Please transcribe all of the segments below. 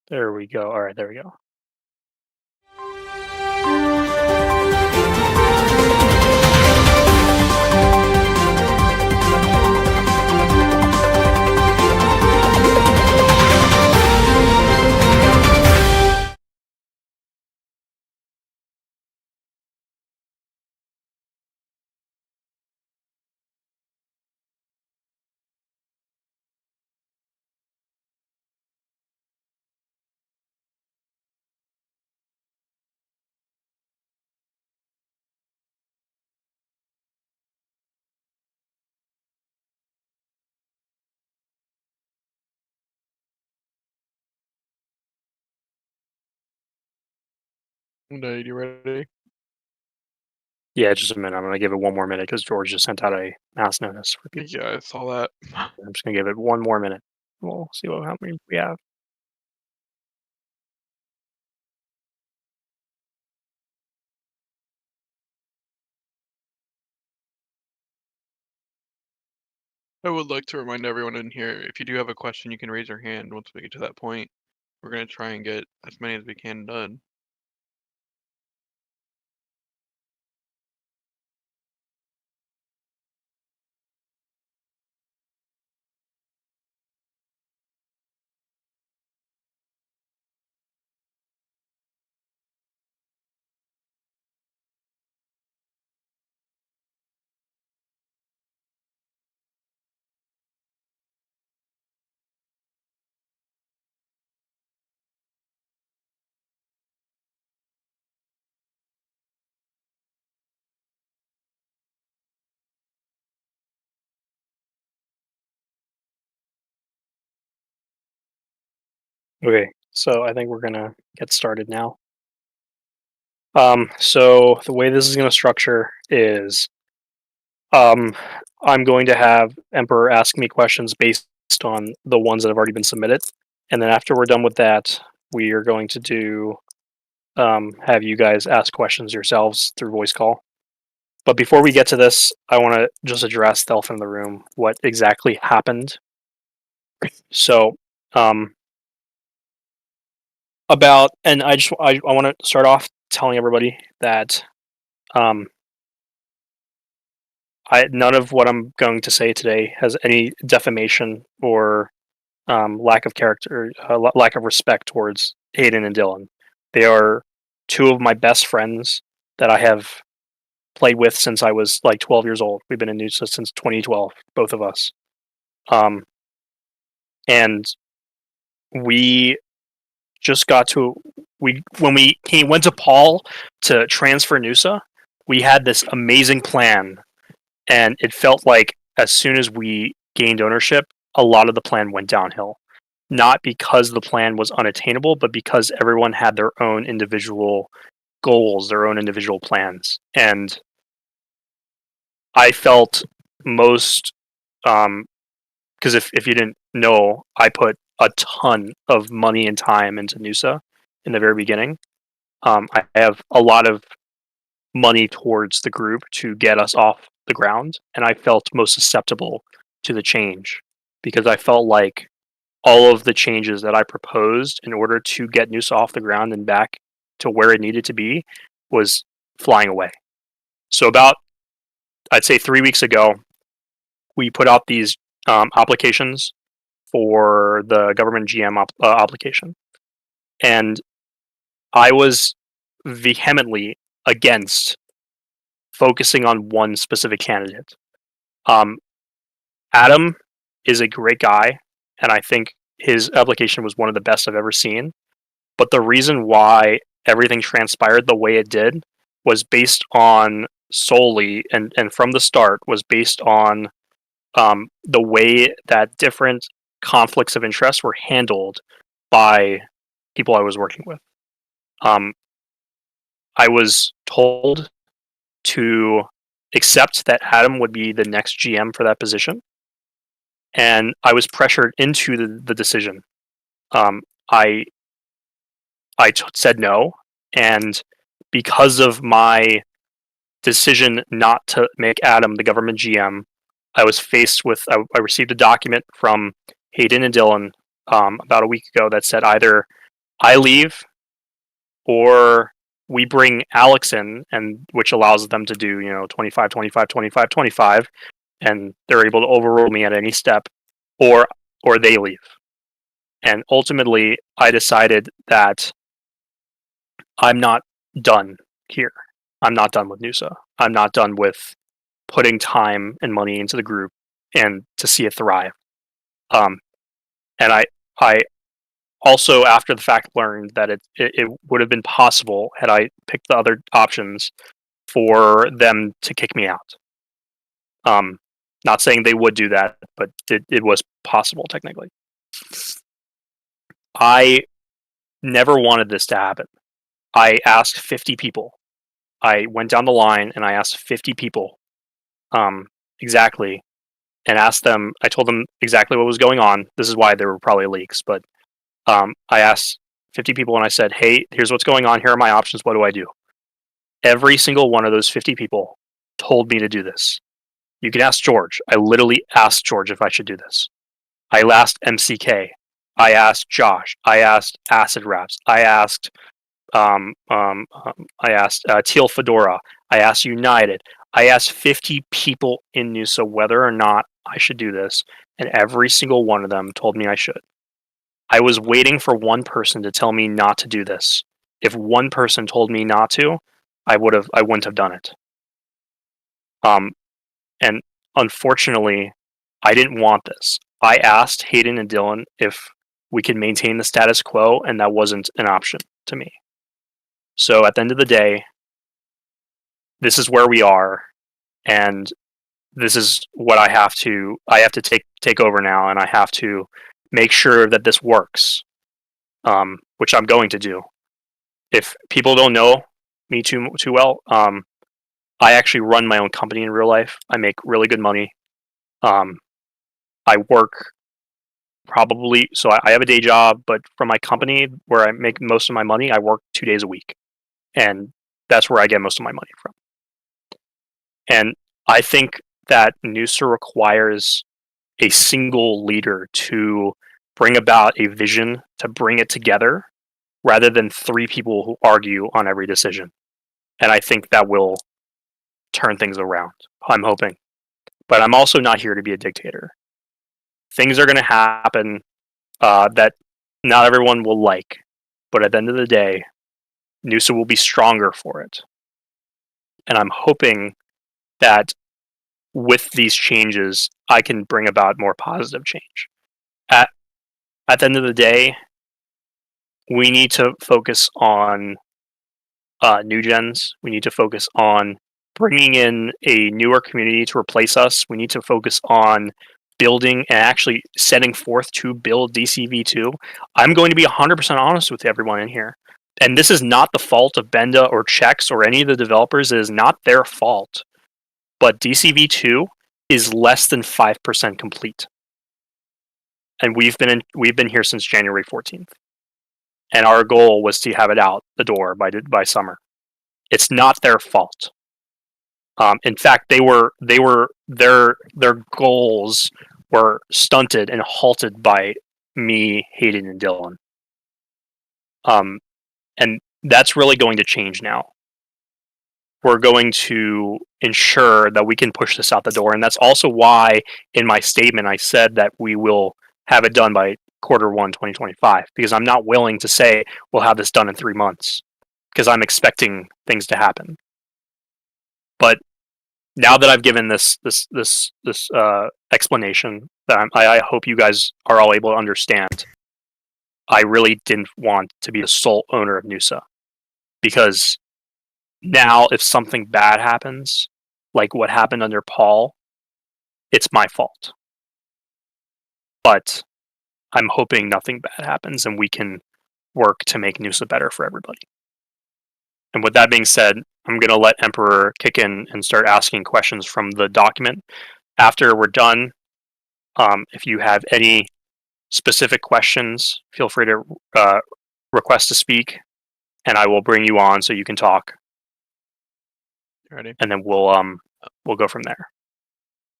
There we go. All right, there we go. Day, you ready? Yeah, just a minute. I'm gonna give it one more minute because George just sent out a mass notice for people. Yeah, I saw that. I'm just gonna give it one more minute. We'll see how many we have. I would like to remind everyone in here, if you do have a question, you can raise your hand once we get to that point. We're gonna try and get as many as we can done. Okay, so I think we're gonna get started now. So the way this is gonna structure is, um, I'm going to have Emperor ask me questions based on the ones that have already been submitted, and then after we're done with that, we are going to do have you guys ask questions yourselves through voice call. But before we get to this, I want to just address the elephant in the room, what exactly happened. So, um, and I want to start off telling everybody that um, none of what I'm going to say today has any defamation or lack of character, lack of respect towards Hayden and Dylan. They are two of my best friends that I have played with since I was like 12 years old. We've been in NUSA since 2012, both of us. Um, and we just got to we when we went to Paul to transfer NUSA, we had this amazing plan, and it felt like as soon as we gained ownership, a lot of the plan went downhill. Not because the plan was unattainable, but because everyone had their own individual goals, their own individual plans, and I felt most because if you didn't know, I put a ton of money and time into NUSA in the very beginning. I have a lot of money towards the group to get us off the ground, and I felt most susceptible to the change because I felt like all of the changes that I proposed in order to get NUSA off the ground and back to where it needed to be was flying away. So about I'd say 3 weeks ago, we put out these applications for the government GM application, and I was vehemently against focusing on one specific candidate. Um, Adam is a great guy, and I think his application was one of the best I've ever seen. But the reason why everything transpired the way it did was based on solely and from the start was based on the way that different conflicts of interest were handled by people I was working with. Um, I was told to accept that Adam would be the next GM for that position, and I was pressured into the decision. Um, I said no, and because of my decision not to make Adam the government GM, I was faced with I received a document from Hayden and Dylan about a week ago that said either I leave, or we bring Alex in, and which allows them to do 25, 25, 25, 25, and they're able to overrule me at any step, or they leave. And ultimately, I decided that I'm not done here. I'm not done with Nusa. I'm not done with putting time and money into the group and to see it thrive. Um, and I also, after the fact, learned that it would have been possible had I picked the other options for them to kick me out. Um, Not saying they would do that, but it was possible technically. I never wanted this to happen. I asked 50 people. I went down the line and I asked 50 people exactly, and asked them. I told them exactly what was going on. This is why there were probably leaks, but I asked 50 people and I said, "Hey, here's what's going on. Here are my options. What do I do?" Every single one of those 50 people told me to do this. You can ask George. I literally asked George if I should do this. I asked MCK. I asked Josh. I asked Acid Raps. I asked Teal Fedora. I asked United. I asked 50 people in Nusa whether or not I should do this, and every single one of them told me I should. I was waiting for one person to tell me not to do this. If one person told me not to, I wouldn't have done it. And unfortunately, I didn't want this. I asked Hayden and Dylan if we could maintain the status quo, and that wasn't an option to me. So at the end of the day, this is where we are, and this is what I have to take over now, and I have to make sure that this works, which I'm going to do. If people don't know me too well, I actually run my own company in real life. I make really good money. Um, I work probably so I have a day job, but from my company where I make most of my money, I work 2 days a week, and that's where I get most of my money from. And I think that Noosa requires a single leader to bring about a vision, to bring it together, rather than three people who argue on every decision. And I think that will turn things around. I'm hoping. But I'm also not here to be a dictator. Things are going to happen that not everyone will like. But at the end of the day, Noosa will be stronger for it. And I'm hoping that with these changes, I can bring about more positive change. At, at the end of the day, we need to focus on new gens. We need to focus on bringing in a newer community to replace us. We need to focus on building and actually setting forth to build DCV2. I'm going to be 100% honest with everyone in here. And this is not the fault of Benda or Chex or any of the developers. It is not their fault. But DCV2 is less than 5% complete. And we've been here since January 14th. And our goal was to have it out the door by summer. It's not their fault. In fact, their goals were stunted and halted by me, Hayden, and Dylan. And that's really going to change now. We're going to ensure that we can push this out the door, and that's also why in my statement I said that we will have it done by Q1 2025, because I'm not willing to say we'll have this done in 3 months, because I'm expecting things to happen. But now that I've given this explanation that I hope you guys are all able to understand, I really didn't want to be the sole owner of Noosa, because now if something bad happens, like what happened under Paul, it's my fault. But I'm hoping nothing bad happens and we can work to make Noosa better for everybody. And with that being said, I'm going to let Emperor kick in and start asking questions from the document. After we're done, if you have any specific questions, feel free to request to speak, and I will bring you on so you can talk. Ready? And then we'll go from there.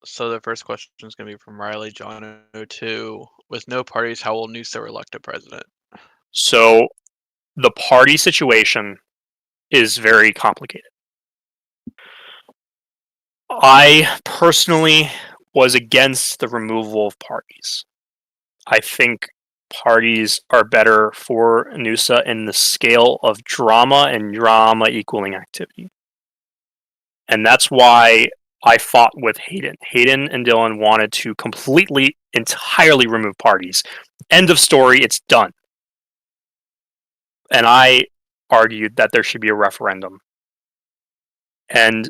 So the first question is going to be from Riley John 02. With no parties, how will Noosa elect a president? So the party situation is very complicated. I personally was against the removal of parties. I think parties are better for Noosa in the scale of drama and drama equaling activity. And that's why I fought with Hayden. Hayden and Dylan wanted to completely, entirely remove parties. End of story, it's done. And I argued that there should be a referendum. And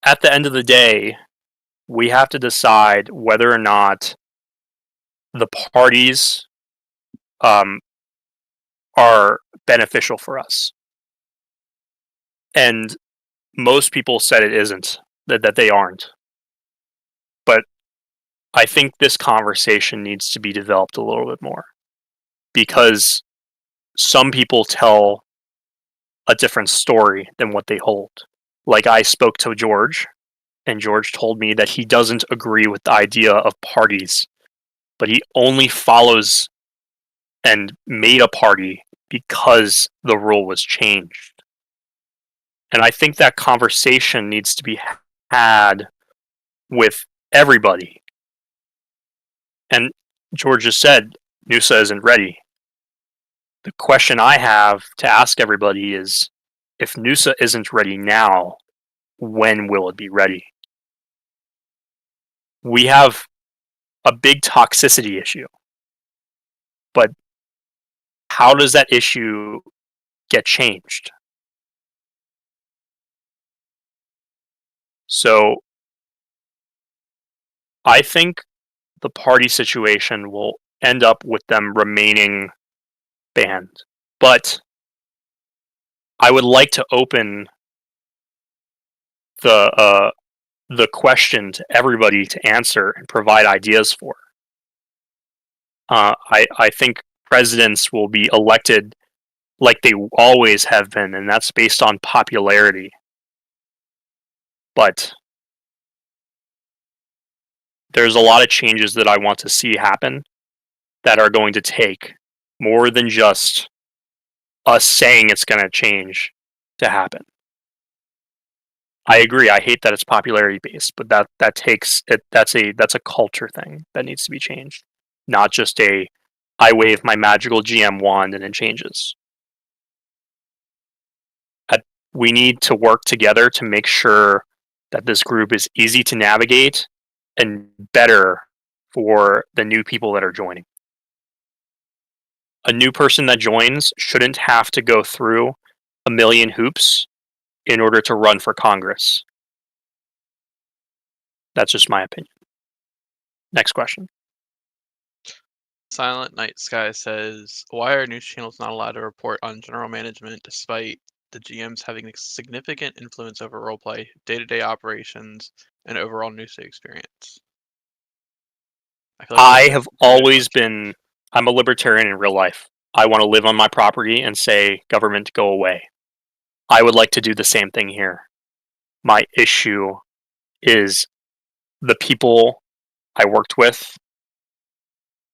at the end of the day, we have to decide whether or not the parties um, are beneficial for us. And most people said it isn't, that they aren't. But I think this conversation needs to be developed a little bit more because some people tell a different story than what they hold. Like I spoke to George, and George told me that he doesn't agree with the idea of parties, but he only follows and made a party because the rule was changed. And I think that conversation needs to be had with everybody. And George just said Noosa isn't ready. The question I have to ask everybody is if Noosa isn't ready now, when will it be ready? We have a big toxicity issue, but how does that issue get changed? So I think the party situation will end up with them remaining banned. But I would like to open the uh, the question to everybody to answer and provide ideas for. I think presidents will be elected like they always have been, and that's based on popularity. But there's a lot of changes that I want to see happen that are going to take more than just us saying it's going to change to happen. I agree. I hate that it's popularity based, but that takes it. That's a culture thing that needs to be changed, not just a I wave my magical GM wand and it changes. We need to work together to make sure that this group is easy to navigate and better for the new people that are joining. A new person that joins shouldn't have to go through a million hoops in order to run for Congress. That's just my opinion. Next question. Silent Night Sky says, why are news channels not allowed to report on general management despite the GMs having a significant influence over roleplay, day-to-day operations, and overall news day experience? I feel like I that's a have very good always question. been, I'm a libertarian in real life. I want to live on my property and say, government, go away. I would like to do the same thing here. My issue is the people I worked with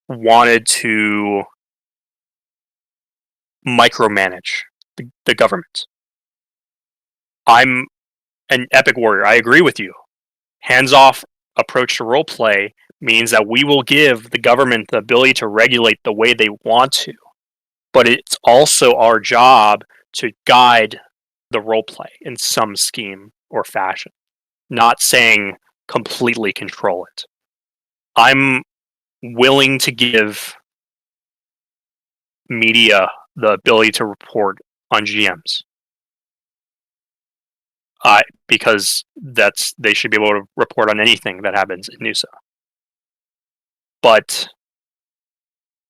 wanted to micromanage the government. I'm an epic warrior. I agree with you. Hands off approach to role play means that we will give the government the ability to regulate the way they want to. But it's also our job to guide the role play in some scheme or fashion, not saying completely control it. I'm willing to give media the ability to report on GMs. Because that's they should be able to report on anything that happens in NUSA. But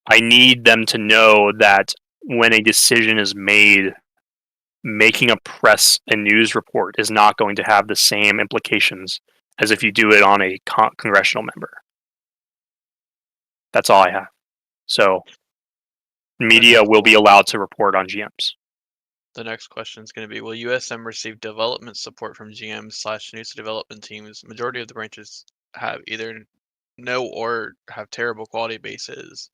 I need them to know that when a decision is made, making a press and news report is not going to have the same implications as if you do it on a congressional member. That's all I have. So media will be allowed to report on GMs. The next question is going to be, will USM receive development support from GMs/news development teams? Majority of the branches have either no or have terrible quality bases.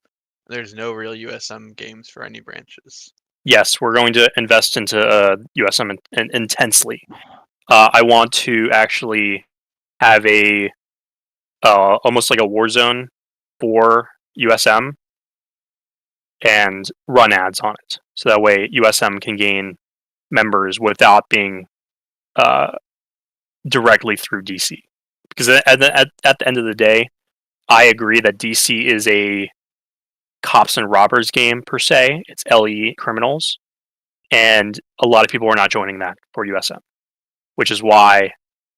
There's no real USM games for any branches. yes, we're going to invest into USM intensely. I want to actually have a almost like a war zone for USM and run ads on it, so that way USM can gain members without being uh, directly through DC. Because at the end of the day, I agree that DC is a cops and robbers game per se. It's LE criminals, and a lot of people are not joining that for USM, which is why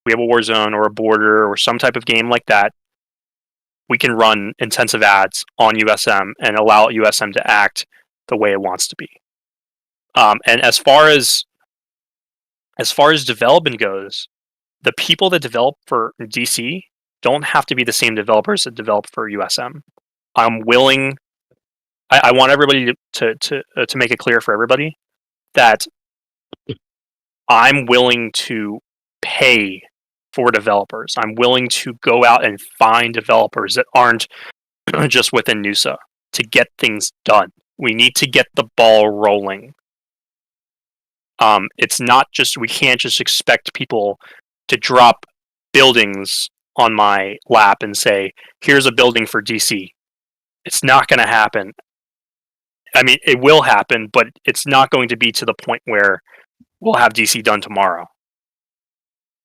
we have a war zone or a border or some type of game like that. We can run intensive ads on USM and allow USM to act the way it wants to be. And as far as development goes, the people that develop for DC don't have to be the same developers that develop for USM. I'm willing. I want everybody to make it clear for everybody that I'm willing to pay for developers. I'm willing to go out and find developers that aren't just within NUSA to get things done. We need to get the ball rolling. It's not just, we can't just expect people to drop buildings on my lap and say, here's a building for DC. It's not going to happen. I mean, it will happen, but it's not going to be to the point where we'll have DC done tomorrow.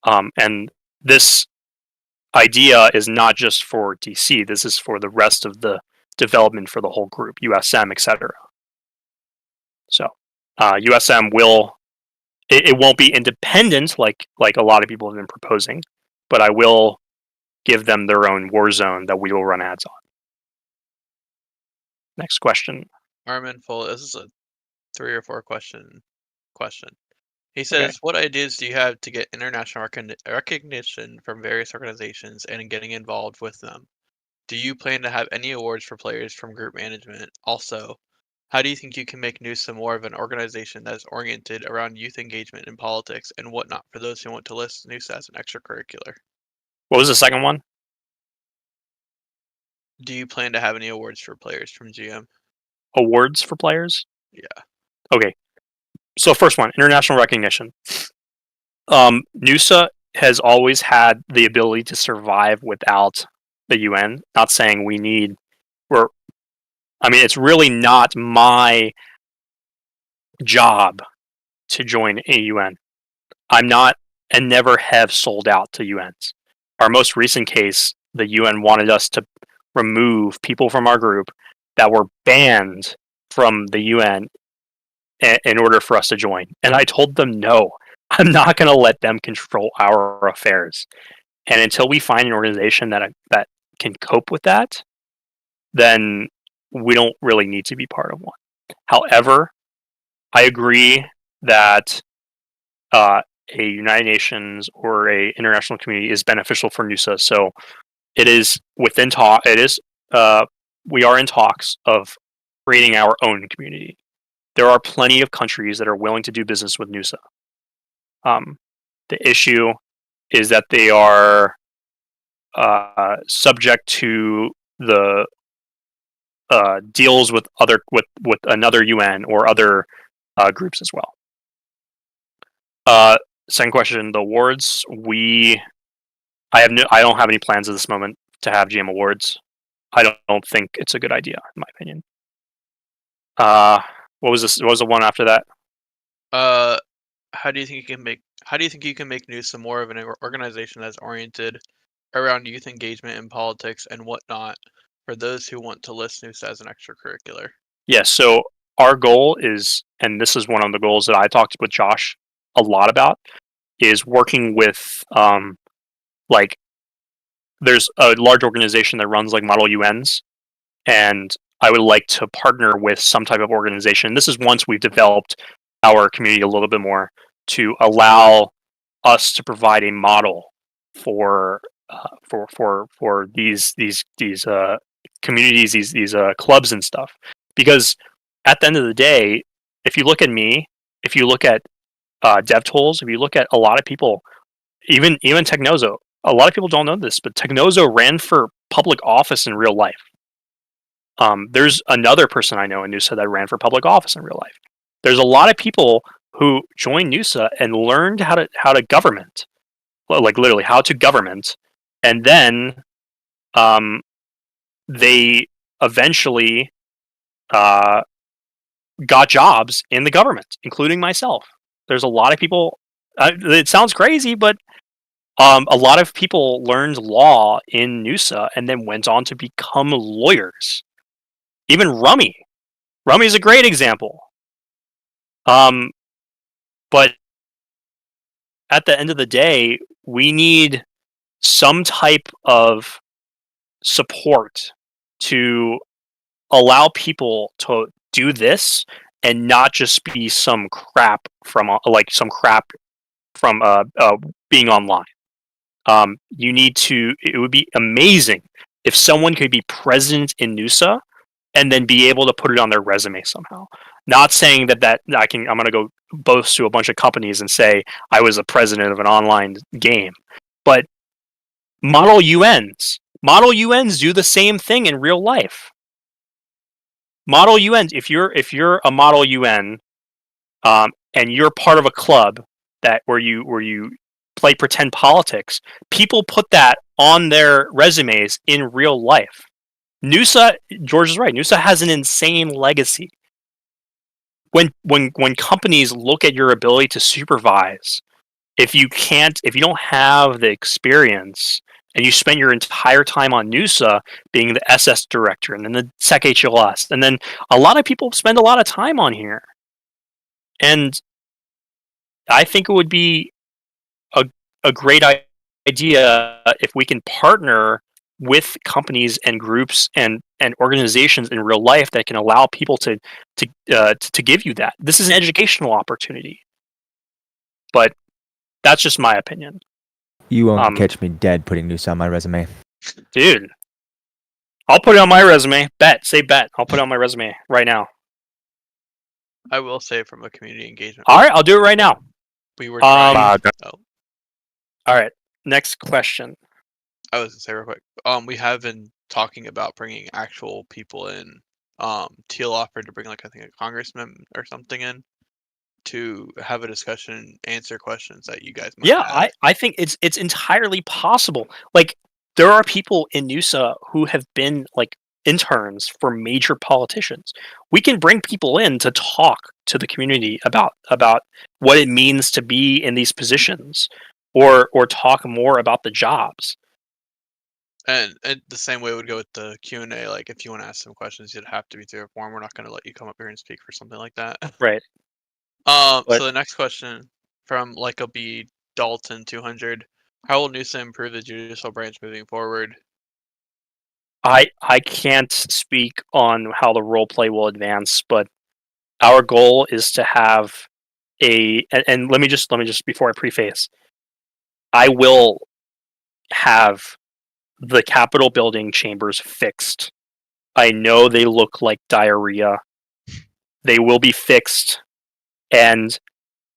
And this idea is not just for DC. This is for the rest of the development for the whole group, USM, etc. So USM will, it won't be independent like a lot of people have been proposing, but I will give them their own war zone that we will run ads on. Next question. Armin Full, this is a 3 or 4 question. He Okay. says, "What ideas do you have to get international recognition from various organizations and in getting involved with them? Do you plan to have any awards for players from group management? Also, how do you think you can make NUSA more of an organization that is oriented around youth engagement in politics and whatnot for those who want to list NUSA as an extracurricular? What was the second one? Do you plan to have any awards for players from GM?" Awards for players? Yeah. Okay. So first one, international recognition. NUSA has always had the ability to survive without the UN. Not saying we need. It's really not my job to join a UN. I'm not and never have sold out to UNs. Our most recent case, the UN wanted us to remove people from our group that were banned from the UN in order for us to join. And I told them no. I'm not going to let them control our affairs. And until we find an organization that can cope with that, then we don't really need to be part of one. However, I agree that a United Nations or a international community is beneficial for NUSA. So it is within talk. It is we are in talks of creating our own community. There are plenty of countries that are willing to do business with NUSA. The issue is that they are subject to the deals with another UN or other groups as well. Second question: the awards. I don't have any plans at this moment to have GM awards. I don't think it's a good idea, in my opinion. What was this? What was the one after that? How do you think you can make NUSA more of an organization that's oriented around youth engagement in politics and whatnot for those who want to list NUSA as an extracurricular? Yes. So our goal is, and this is one of the goals that I talked with Josh a lot about, is working with like there's a large organization that runs like model UNs, and I would like to partner with some type of organization. This is once we've developed our community a little bit more to allow us to provide a model for these communities, these clubs and stuff. Because at the end of the day, if you look at me, if you look at DevTools, if you look at a lot of people, even Technozo, a lot of people don't know this, but Technozo ran for public office in real life. There's another person I know in NUSA that ran for public office in real life. There's a lot of people who joined NUSA and learned how to government, like literally how to government, and then they eventually uh, got jobs in the government, including myself. There's a lot of people. It sounds crazy, but a lot of people learned law in NUSA and then went on to become lawyers. Even Rummy. Rummy is a great example. But at the end of the day, we need some type of support to allow people to do this and not just be some crap from being online. You need to. It would be amazing if someone could be president in NUSA and then be able to put it on their resume somehow. Not saying that I'm going to go boast to a bunch of companies and say I was a president of an online game, but model UNs do the same thing in real life. Model UNs, if you're a model UN, and you're part of a club where you play pretend politics, people put that on their resumes in real life. NUSA, George is right. NUSA has an insane legacy. When companies look at your ability to supervise, if you don't have the experience and you spent your entire time on NUSA being the SS director and then the Sec HLS, and then a lot of people spend a lot of time on here. And I think it would be a great idea if we can partner with companies and groups and organizations in real life that can allow people to give you that. This is an educational opportunity, but that's just my opinion. You won't catch me dead putting news on my resume. Dude, I'll put it on my resume. Say bet. I'll put it on my resume right now. I will say from a community engagement. All right, I'll do it right now. We were trying. All right, next question. I was gonna say real quick. We have been talking about bringing actual people in. Teal offered to bring I think a congressman or something in to have a discussion, answer questions that you guys might have. I think it's entirely possible. Like there are people in NUSA who have been interns for major politicians. We can bring people in to talk to the community about what it means to be in these positions, or talk more about the jobs. And the same way would go with the Q&A. Like if you want to ask some questions, you'd have to be through a form. We're not going to let you come up here and speak for something like that. Right. So the next question from B Dalton 200: How will NUSA improve the judicial branch moving forward? I can't speak on how the role play will advance, but our goal is to have and let me just before I preface, I will have the Capitol building chambers fixed. I know they look like diarrhea. They will be fixed, and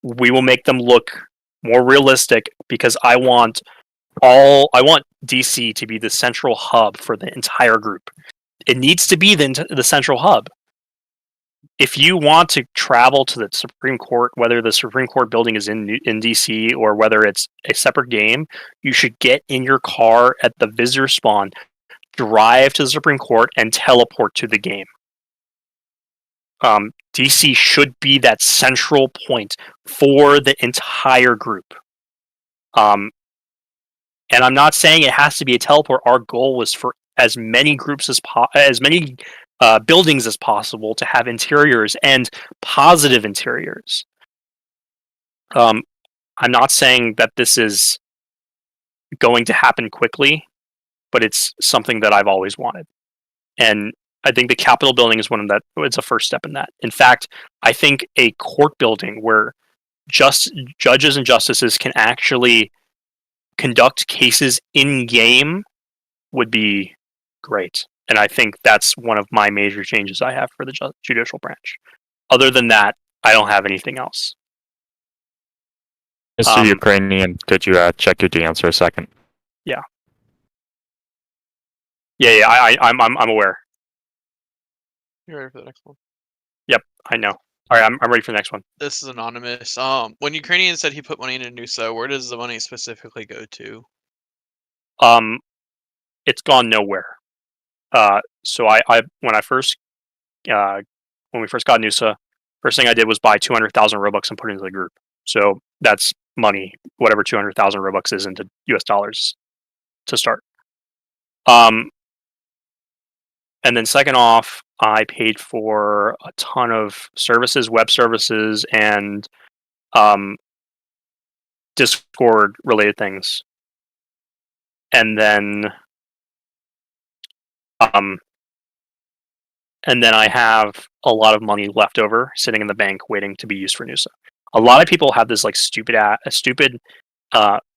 we will make them look more realistic because I want DC to be the central hub for the entire group. It needs to be the central hub. If you want to travel to the Supreme Court, whether the Supreme Court building is in DC or whether it's a separate game, you should get in your car at the visitor spawn, drive to the Supreme Court, and teleport to the game. DC should be that central point for the entire group. And I'm not saying it has to be a teleport. Our goal was for as many groups as many buildings as possible to have interiors and positive interiors. I'm not saying that this is going to happen quickly, but it's something that I've always wanted. And I think the Capitol building is one of that. It's a first step in that. In fact, I think a court building where judges and justices can actually conduct cases in game would be great. And I think that's one of my major changes I have for the judicial branch. Other than that, I don't have anything else. Mr. Ukrainian, could you check your answer a second? Yeah. I'm aware. You ready for the next one? Yep, I know. All right, I'm ready for the next one. This is anonymous. When Ukrainian said he put money into Nusa, where does the money specifically go to? It's gone nowhere. So when we first got Nusa, first thing I did was buy 200,000 Robux and put it into the group. So that's money, whatever 200,000 Robux is into US dollars to start. And then second off, I paid for a ton of services, web services, and Discord related things. And then I have a lot of money left over sitting in the bank waiting to be used for Nusa. A lot of people have this like stupid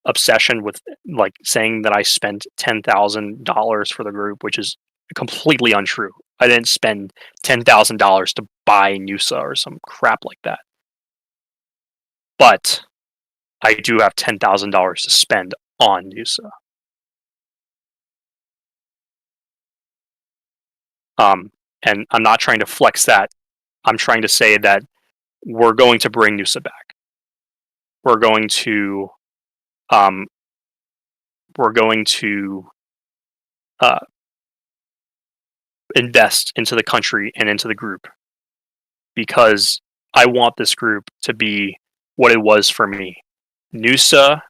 obsession with like saying that I spent $10,000 for the group, which is completely untrue. I didn't spend $10,000 to buy Nusa or some crap like that. But I do have $10,000 to spend on Nusa. And I'm not trying to flex that. I'm trying to say that we're going to bring Nusa back. We're going to invest into the country and into the group because I want this group to be what it was for me. Nusa,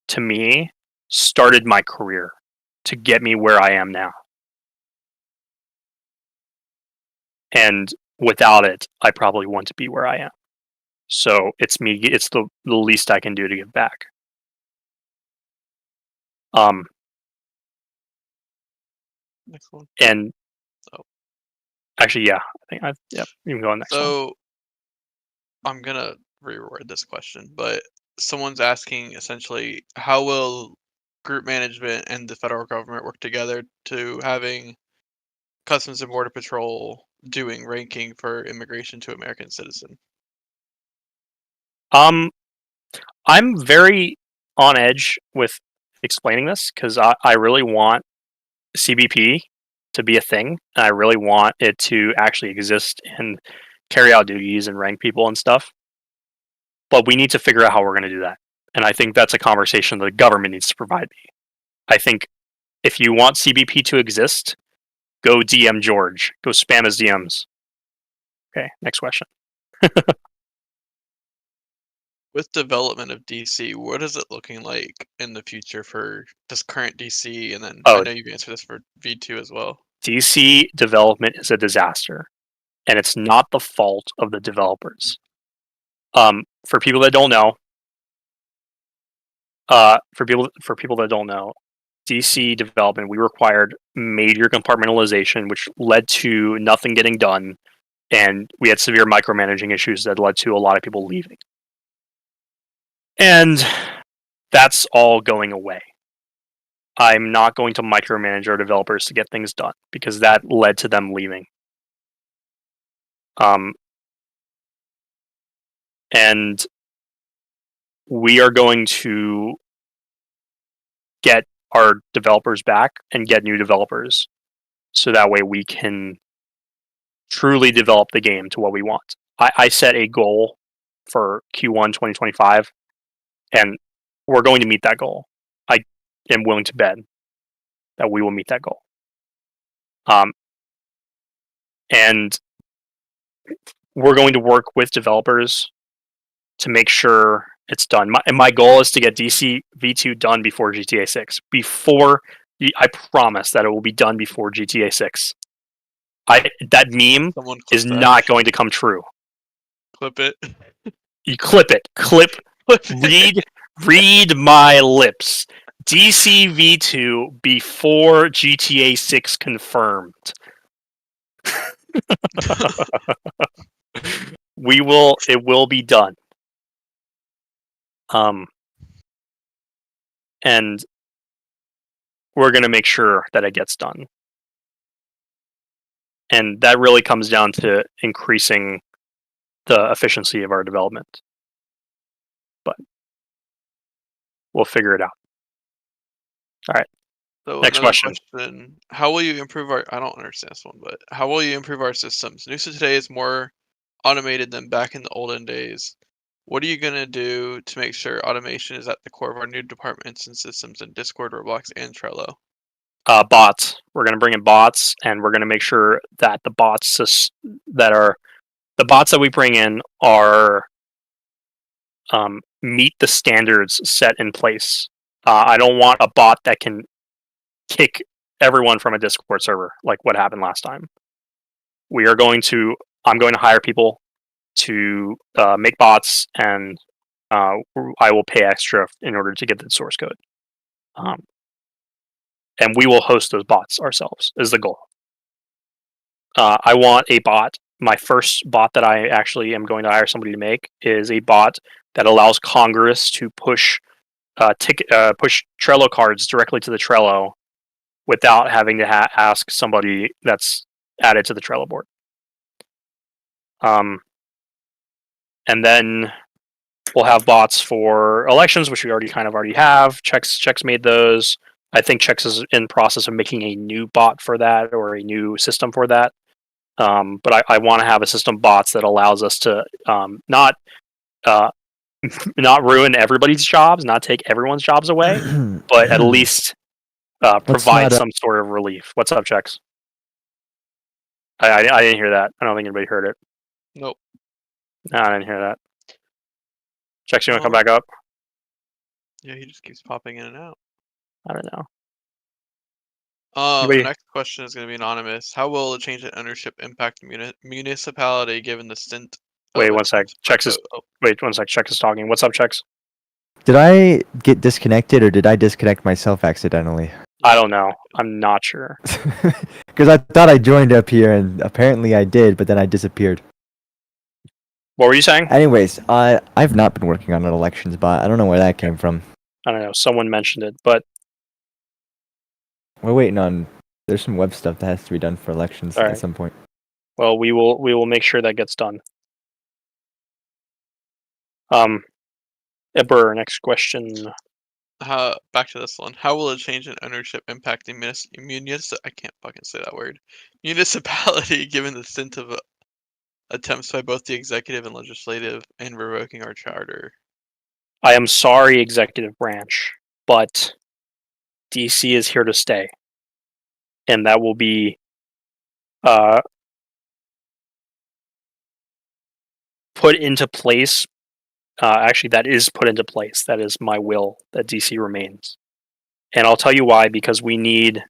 to me, started my career to get me where I am now. And without it, I probably wouldn't be where I am. So it's the least I can do to give back. Next one. And actually, yeah, you can go on next one. So I'm gonna reword this question, but someone's asking essentially, how will group management and the federal government work together to having Customs and Border Patrol doing ranking for immigration to American citizen? I'm very on edge with explaining this because I really want CBP to be a thing, and I really want it to actually exist and carry out duties and rank people and stuff. But we need to figure out how we're going to do that, and I think that's a conversation the government needs to provide me. I think if you want CBP to exist, go DM George, go spam his DMs. Okay, next question. With development of DC, what is it looking like in the future for this current DC? And then I know you've answered this for V2 as well. DC development is a disaster, and it's not the fault of the developers. For people that don't know, DC development, we required major compartmentalization, which led to nothing getting done, and we had severe micromanaging issues that led to a lot of people leaving. And that's all going away. I'm not going to micromanage our developers to get things done because that led to them leaving. And we are going to get our developers back and get new developers so that way we can truly develop the game to what we want. I set a goal for Q1 2025, and we're going to meet that goal. I am willing to bet that we will meet that goal. And we're going to work with developers to make sure it's done. My goal is to get DC V2 done before GTA 6. I promise that it will be done before GTA 6. That meme is not going to come true. Clip it. You clip it. Read my lips. DC V2 before GTA 6 confirmed. It will be done. And we're going to make sure that it gets done. And that really comes down to increasing the efficiency of our development. But we'll figure it out. All right. So next question. How will you improve I don't understand this one, but how will you improve our systems? Nusa today is more automated them back in the olden days. What are you gonna do to make sure automation is at the core of our new departments and systems in Discord, Roblox, and Trello? Bots. We're going to bring in bots, and we're going to make sure that the bots that we bring in are meet the standards set in place. I don't want a bot that can kick everyone from a Discord server like what happened last time. I'm going to hire people to make bots, and I will pay extra in order to get the source code. And we will host those bots ourselves is the goal. I want a bot. My first bot that I actually am going to hire somebody to make is a bot that allows Congress to push Trello cards directly to the Trello without having to ask somebody that's added to the Trello board. And then we'll have bots for elections, which we already have. Chex made those. I think Chex is in process of making a new bot for that or a new system for that. But I want to have a system of bots that allows us to not ruin everybody's jobs, not take everyone's jobs away, but at least provide some sort of relief. What's up, Chex? I didn't hear that. I don't think anybody heard it. Nope. No, I didn't hear that. Chex, you want to come back up? Yeah, he just keeps popping in and out. I don't know. The next question is going to be anonymous. How will a change in ownership impact the municipality given the stint? Wait one sec. Wait one sec. Chex is talking. What's up, Chex? Did I get disconnected or did I disconnect myself accidentally? I don't know. I'm not sure. Because I thought I joined up here and apparently I did, but then I disappeared. What were you saying? Anyways, I've not been working on an elections bot. I don't know where that came from. I don't know. Someone mentioned it, but we're waiting on. There's some web stuff that has to be done for elections at some point. Well, we will make sure that gets done. Eber, next question. Back to this one. How will a change in ownership impact the I can't fucking say that word. Municipality given the stint of attempts by both the executive and legislative in revoking our charter? I am sorry, executive branch, but DC is here to stay. And that will be put into place. Actually, that is put into place. That is my will that DC remains. And I'll tell you why, because we need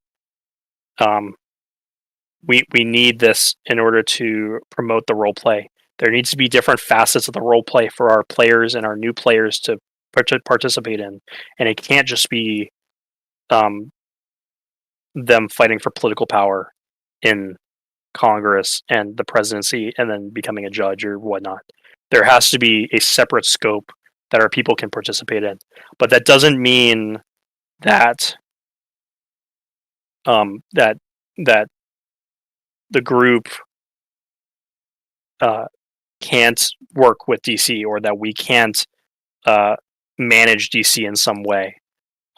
we need this in order to promote the role play. There needs to be different facets of the role play for our players and our new players to participate in. And it can't just be them fighting for political power in Congress and the presidency and then becoming a judge or whatnot. There has to be a separate scope that our people can participate in. But that doesn't mean that that the group can't work with DC or that we can't manage DC in some way.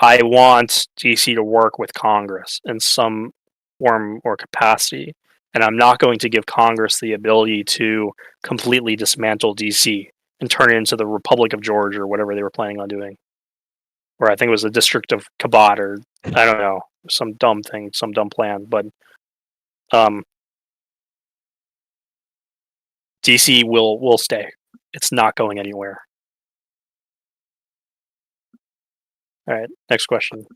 I want DC to work with Congress in some form or capacity, and I'm not going to give Congress the ability to completely dismantle DC and turn it into the Republic of Georgia or whatever they were planning on doing. Or I think it was the District of Kabat, or I don't know, some dumb thing, some dumb plan. But DC will stay. It's not going anywhere. All right, next question.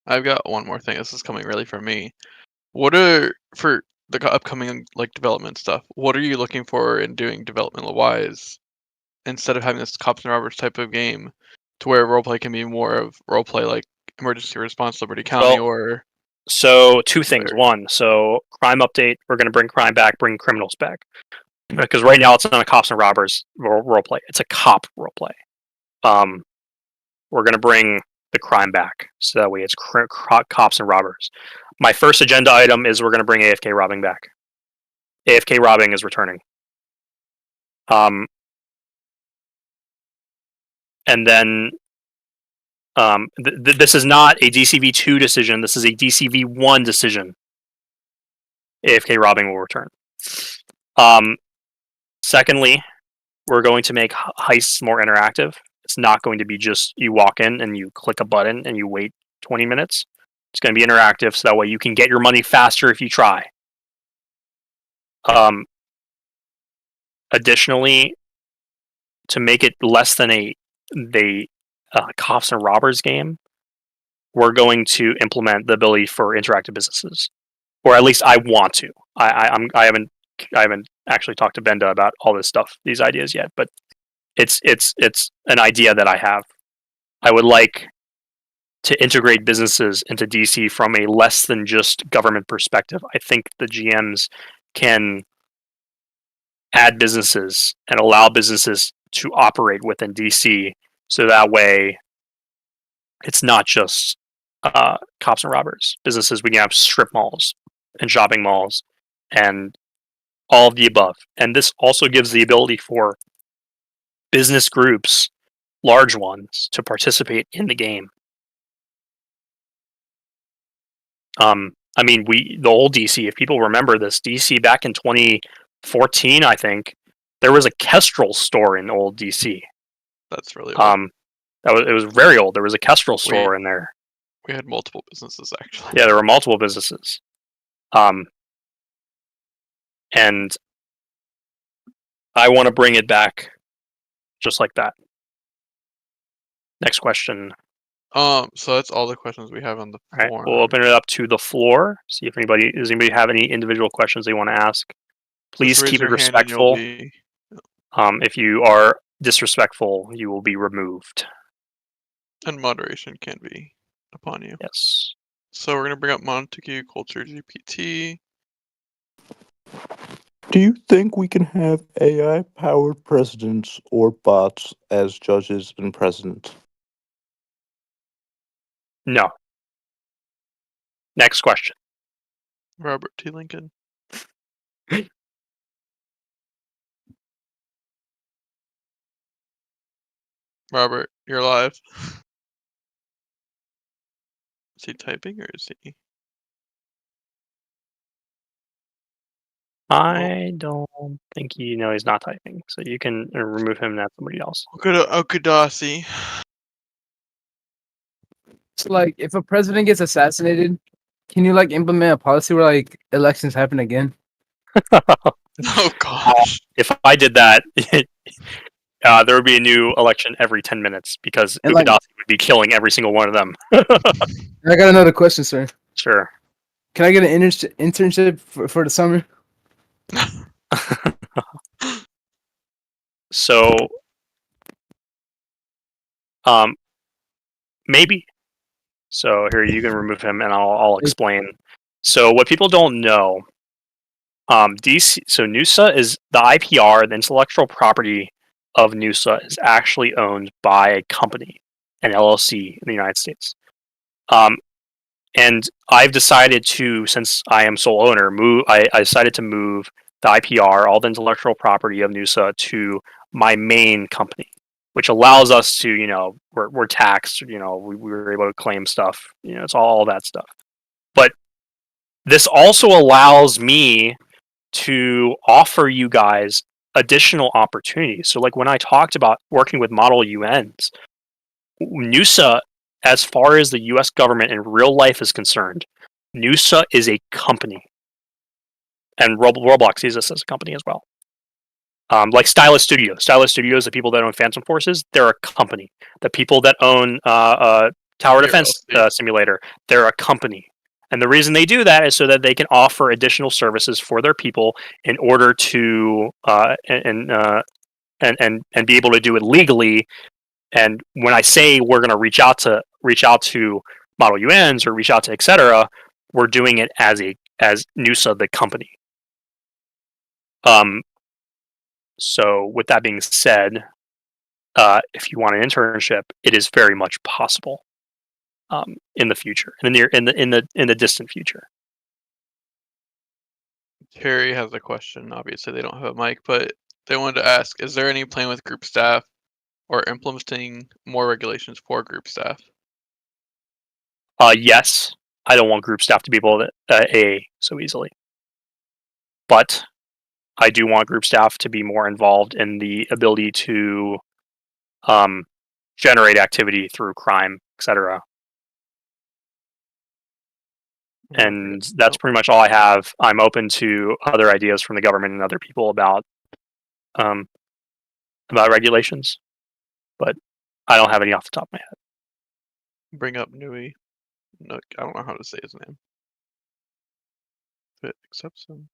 I've got one more thing. This is coming really from me. What are, for the upcoming development stuff, what are you looking for in doing development wise instead of having this cops and robbers type of game to where roleplay can be more of roleplay like Emergency Response Liberty County or... So two things. One, so crime update, we're going to bring crime back, bring criminals back. Because right now it's not a cops and robbers roleplay. It's a cop roleplay. We're going to bring the crime back. So that way it's cops and robbers. My first agenda item is we're going to bring AFK robbing back. AFK robbing is returning. And then this is not a DCV2 decision. This is a DCV1 decision. AFK robbing will return. Secondly, we're going to make heists more interactive. It's not going to be just you walk in and you click a button and you wait 20 minutes. It's going to be interactive, so that way you can get your money faster if you try. Additionally, to make it less than a cops and robbers game, we're going to implement the ability for interactive businesses, or at least I want to. I haven't actually talked to Benda about all this stuff, these ideas yet, but it's an idea that I have. I would like to integrate businesses into DC from a less than just government perspective. I think the GMs can add businesses and allow businesses to operate within DC, so that way it's not just cops and robbers. Businesses, we can have strip malls and shopping malls and all of the above. And this also gives the ability for business groups, large ones, to participate in the game. I mean, the old DC, if people remember this, DC back in 2014, I think, there was a Kestrel store in old DC. That's really old. It was very old. There was a Kestrel store in there. We had multiple businesses, actually. Yeah, there were multiple businesses. And I want to bring it back just like that. Next question. So that's all the questions we have on the All right, forum. we'll open it up to the floor. See if does anybody have any individual questions they want to ask. Please keep it respectful. If you are disrespectful, you will be removed. And moderation can be upon you. Yes. So we're gonna bring up Montague Culture GPT. Do you think we can have AI-powered presidents or bots as judges and presidents? No. Next question. Robert T. Lincoln. Robert, you're live. Is he typing or is he? I don't think he's not typing, so you can remove him and add somebody else. Okudasi. So, like, if a president gets assassinated, can you, like, implement a policy where, like, elections happen again? Oh gosh. If I did that, there would be a new election every 10 minutes because And, like- Ukadasi would be killing every single one of them. I got another question, sir. Sure. Can I get an internship for the summer? So, maybe. So here, you can remove him, and I'll explain. So what people don't know, DC. So NUSA is the IPR, the intellectual property of NUSA, is actually owned by a company, an LLC in the United States. And I've decided to, since I am sole owner, I decided to move the IPR, all the intellectual property of NUSA, to my main company, which allows us to, we're taxed, we were able to claim stuff, it's all that stuff. But this also allows me to offer you guys additional opportunities. So like when I talked about working with model UNs, NUSA, as far as the US government in real life is concerned, NUSA is a company. And Roblox sees this as a company as well. Like Stylus Studios. Stylus Studios, the people that own Phantom Forces, they're a company. The people that own Tower Defense Simulator, they're a company. And the reason they do that is so that they can offer additional services for their people in order to and be able to do it legally. And when I say we're going to reach out to model UNs or reach out to etc., we're doing it as NUSA, the company. So with that being said, if you want an internship, it is very much possible in the future, in the distant future. Terry has a question. Obviously, they don't have a mic, but they wanted to ask: is there any plan with group staff or implementing more regulations for group staff? Yes, I don't want group staff to be able to AA so easily, but I do want group staff to be more involved in the ability to generate activity through crime, etc. And that's pretty much all I have. I'm open to other ideas from the government and other people about regulations, but I don't have any off the top of my head. Bring up Nui. No, I don't know how to say his name. If it accepts him.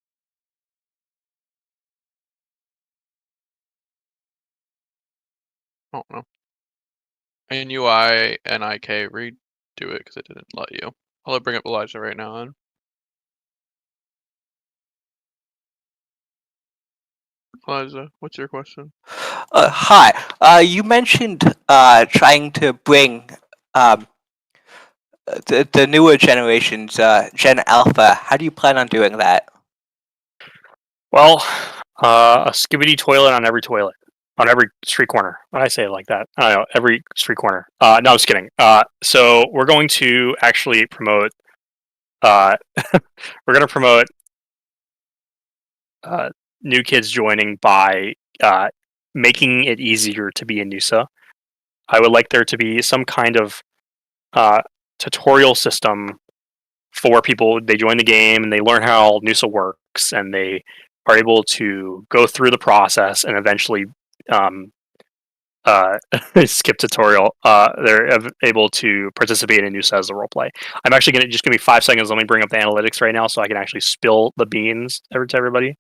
I don't know. NUI-NIK, redo it because it didn't let you. I'll bring up Elijah right now then. Elijah, what's your question? Hi. You mentioned trying to bring the newer generations, Gen Alpha. How do you plan on doing that? Well, a skibidi toilet on every toilet, on every street corner. When I say it like that, I don't know, every street corner. No, I'm just kidding. So we're going to actually promote. We're going to promote new kids joining by making it easier to be a NUSA. I would like there to be some kind of tutorial system for people. They join the game and they learn how NUSA works, and they are able to go through the process and eventually skip tutorial. They're able to participate in NUSA as a roleplay. I'm actually going to be 5 seconds. Let me bring up the analytics right now so I can actually spill the beans to everybody.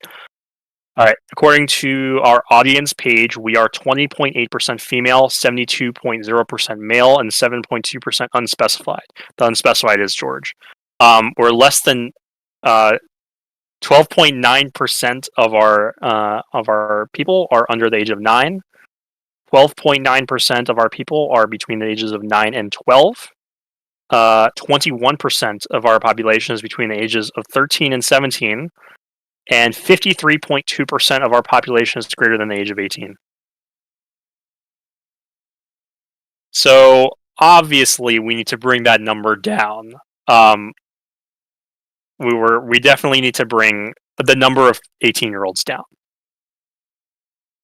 All right. According to our audience page, we are 20.8% female, 72.0% male, and 7.2% unspecified. The unspecified is George. We're less than 12.9% of our people are under the age of 9. 12.9% of our people are between the ages of 9 and 12. 21% of our population is between the ages of 13 and 17. And 53.2% of our population is greater than the age of 18. So obviously, we need to bring that number down. We definitely need to bring the number of 18-year-olds down.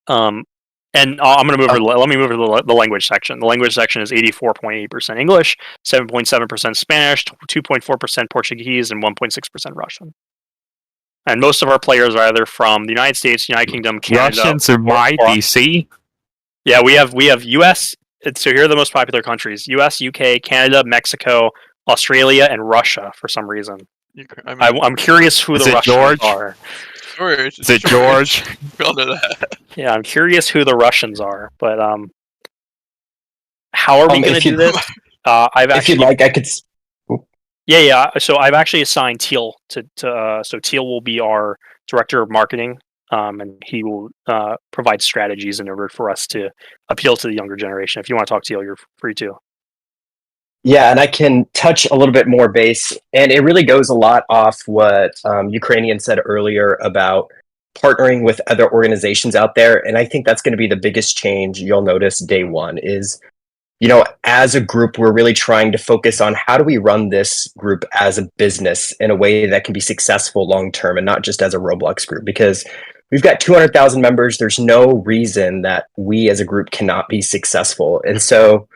And I'm going to move. Let me move to the language section. The language section is 84.8% English, 7.7% Spanish, 2.4% Portuguese, and 1.6% Russian. And most of our players are either from the United States, United Kingdom, Canada. Russians are my DC. Yeah, we have US. So here are the most popular countries: US, UK, Canada, Mexico, Australia, and Russia. For some reason, I'm curious who the Russians are. George. Is it George? We all know that. Yeah, I'm curious who the Russians are, but how are we going to do this? If you'd like, I could. Yeah. So I've actually assigned Teal so Teal will be our director of marketing, and he will provide strategies in order for us to appeal to the younger generation. If you want to talk to Teal, you're free to. Yeah, and I can touch a little bit more base, and it really goes a lot off what Ukrainian said earlier about partnering with other organizations out there, and I think that's going to be the biggest change you'll notice day one is, as a group, we're really trying to focus on how do we run this group as a business in a way that can be successful long term and not just as a Roblox group, because we've got 200,000 members. There's no reason that we as a group cannot be successful. And so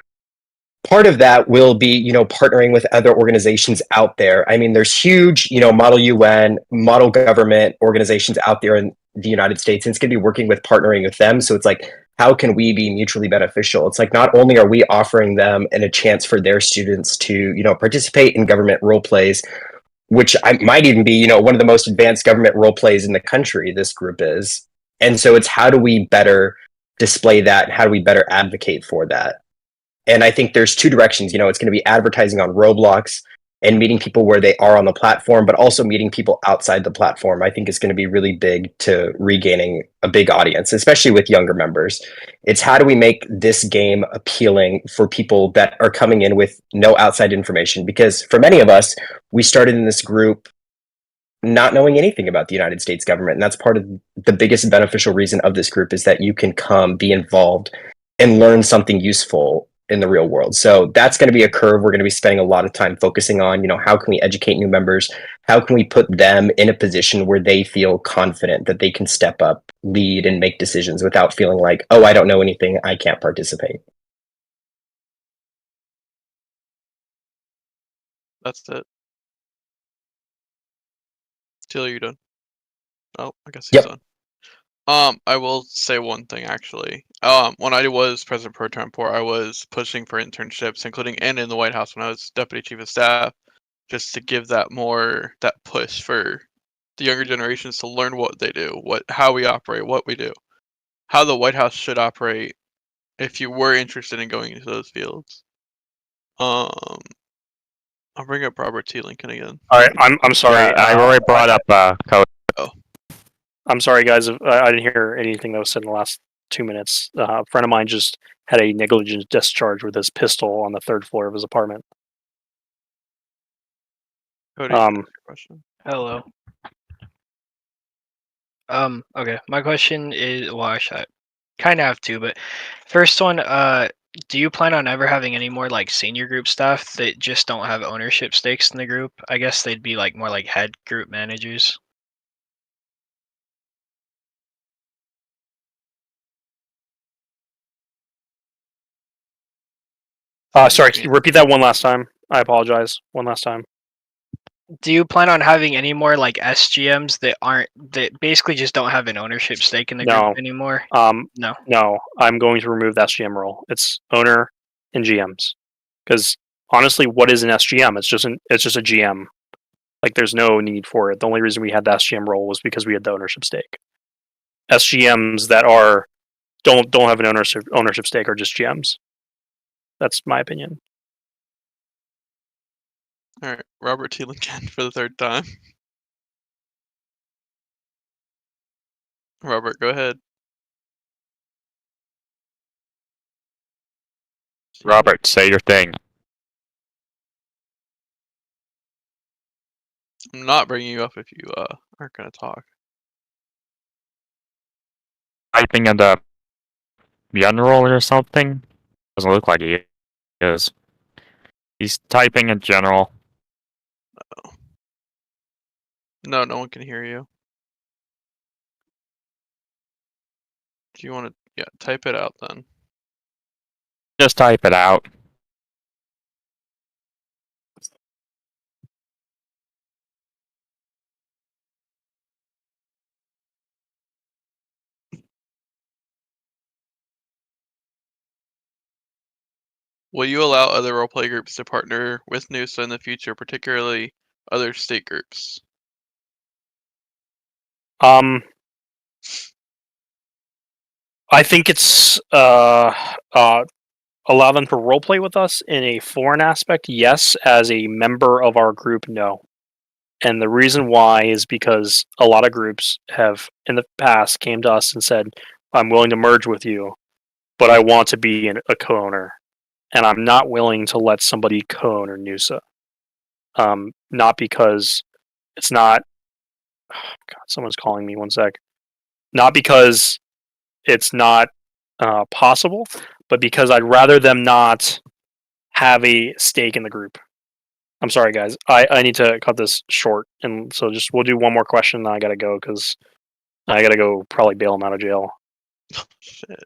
part of that will be, partnering with other organizations out there. I mean, there's huge, model UN, model government organizations out there in the United States, and it's going to be working with partnering with them. So it's like, how can we be mutually beneficial? It's like, not only are we offering them a chance for their students to, participate in government role plays, which might even be, one of the most advanced government role plays in the country, this group is. And so it's how do we better display that? And how do we better advocate for that? And I think there's two directions. It's going to be advertising on Roblox and meeting people where they are on the platform, but also meeting people outside the platform. I think is going to be really big to regaining a big audience, especially with younger members. It's how do we make this game appealing for people that are coming in with no outside information? Because for many of us, we started in this group not knowing anything about the United States government. And that's part of the biggest beneficial reason of this group is that you can come, be involved, and learn something useful in the real world. So that's going to be a curve we're going to be spending a lot of time focusing on. How can we educate new members? How can we put them in a position where they feel confident that they can step up, lead, and make decisions without feeling like, oh, I don't know anything, I can't participate. That's it. Taylor, you done? Oh, I guess he's Yep. done. I will say one thing actually. When I was president pro tempore, I was pushing for internships, including and in the White House when I was deputy chief of staff, just to give that push for the younger generations to learn what they do, how we operate, what we do, how the White House should operate. If you were interested in going into those fields, I'll bring up Robert T. Lincoln again. All right, I'm sorry. Yeah, I've already brought up code. I'm sorry, guys. I didn't hear anything that was said in the last 2 minutes. A friend of mine just had a negligent discharge with his pistol on the 3rd floor of his apartment. Cody, you can ask your question. Hello. Okay. My question is, well, actually, I kind of have two, but first one, do you plan on ever having any more like senior group staff that just don't have ownership stakes in the group? I guess they'd be like more like head group managers. Sorry, can you repeat that one last time? I apologize. One last time. Do you plan on having any more like SGMs that basically just don't have an ownership stake in the No. group anymore? No. No, I'm going to remove the SGM role. It's owner and GMs. Because honestly, what is an SGM? It's just a GM. Like, there's no need for it. The only reason we had the SGM role was because we had the ownership stake. SGMs that don't have an ownership stake are just GMs. That's my opinion. All right, Robert T. Lincoln for the 3rd time. Robert, go ahead. Robert, say your thing. I'm not bringing you up if you aren't gonna talk. Typing in the general or something? Doesn't look like he is. He's typing in general. No, no one can hear you. Do you want to? Yeah, type it out then. Just type it out. Will you allow other roleplay groups to partner with NUSA in the future, particularly other state groups? I think it's allow them to roleplay with us in a foreign aspect, yes. As a member of our group, no. And the reason why is because a lot of groups have in the past came to us and said, I'm willing to merge with you, but I want to be a co-owner. And I'm not willing to let somebody co-owner NUSA. Not because it's not... Oh, God, someone's calling me, one sec. Not because it's not possible, but because I'd rather them not have a stake in the group. I'm sorry, guys. I need to cut this short, and so we'll do one more question, and then I gotta go because I gotta go probably bail him out of jail. Shit.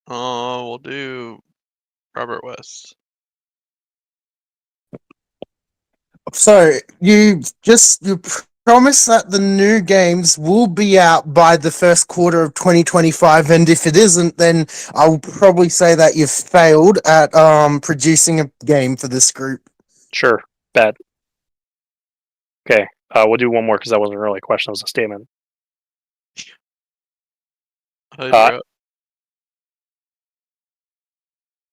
We'll do Robert West. So you promise that the new games will be out by the first quarter of 2025, and if it isn't, then I'll probably say that you've failed at producing a game for this group. Sure, bet. Okay, we'll do one more because that wasn't really a question; it was a statement.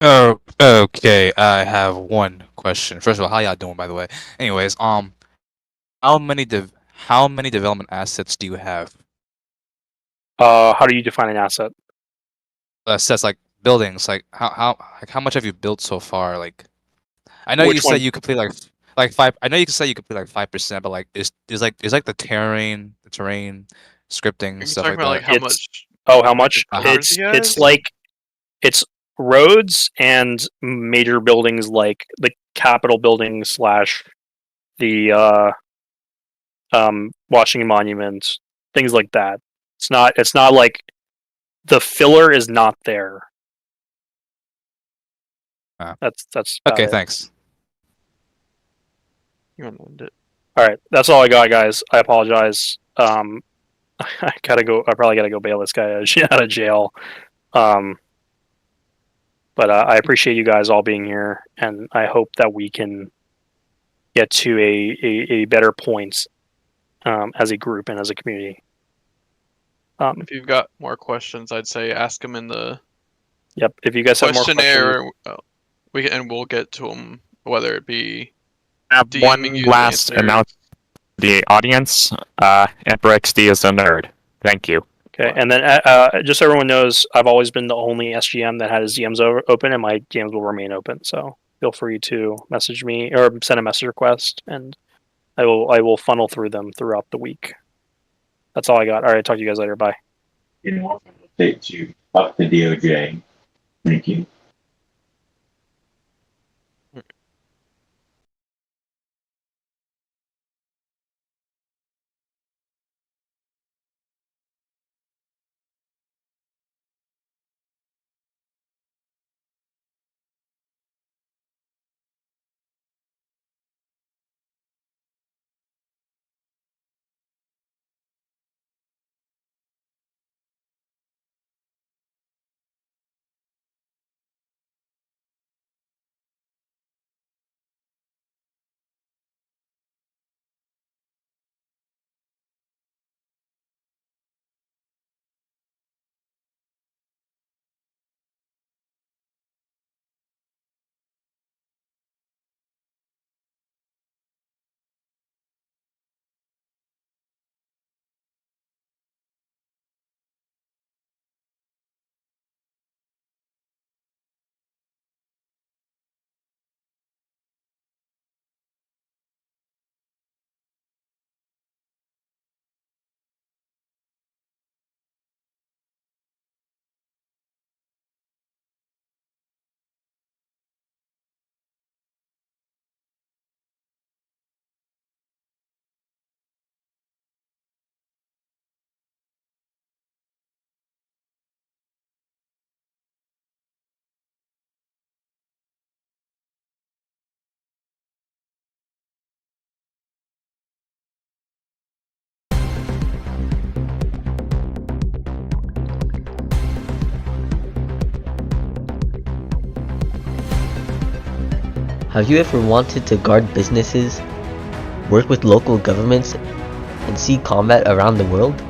Oh, okay. I have one question. First of all, how y'all doing, by the way? Anyways, how many development assets do you have? How do you define an asset? Assets like buildings. Like how much have you built so far? Like, I know you Which one? said you complete like 5. I know you can say you complete like 5%, but like is like the terrain scripting Are you stuff talking like about that. like how much? Oh, how much? hours you It's guys? like it's roads and major buildings like the Capitol building slash the Washington Monument, things like that. It's not like the filler is not there. That's about Okay, it. thanks. You want to end it? All right, that's all I got, guys. I apologize. I gotta go. I probably gotta go bail this guy out of jail. But I appreciate you guys all being here, and I hope that we can get to a better point as a group and as a community. If you've got more questions, I'd say ask them in the Yep. If you guys have more questions, questionnaire. We'll get to them, whether it be Have DMing one you the last answers. announcement to the audience. Emperor XD is a nerd. Thank you. Okay, and then just so everyone knows, I've always been the only SGM that had his DMs open, and my DMs will remain open. So feel free to message me or send a message request, and I will funnel through them throughout the week. That's all I got. All right, talk to you guys later. Bye. In order to take you up the DOJ. Thank you. Have you ever wanted to guard businesses, work with local governments, and see combat around the world?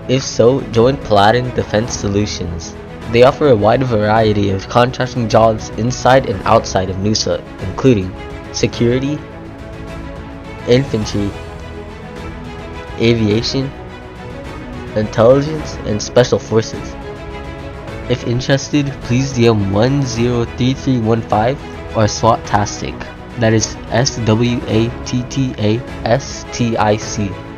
If so, join Paladin Defense Solutions. They offer a wide variety of contracting jobs inside and outside of Noosa, including security, infantry, aviation, intelligence, and special forces. If interested, please DM 103315 or SWATtastic. That is SWATTASTIC.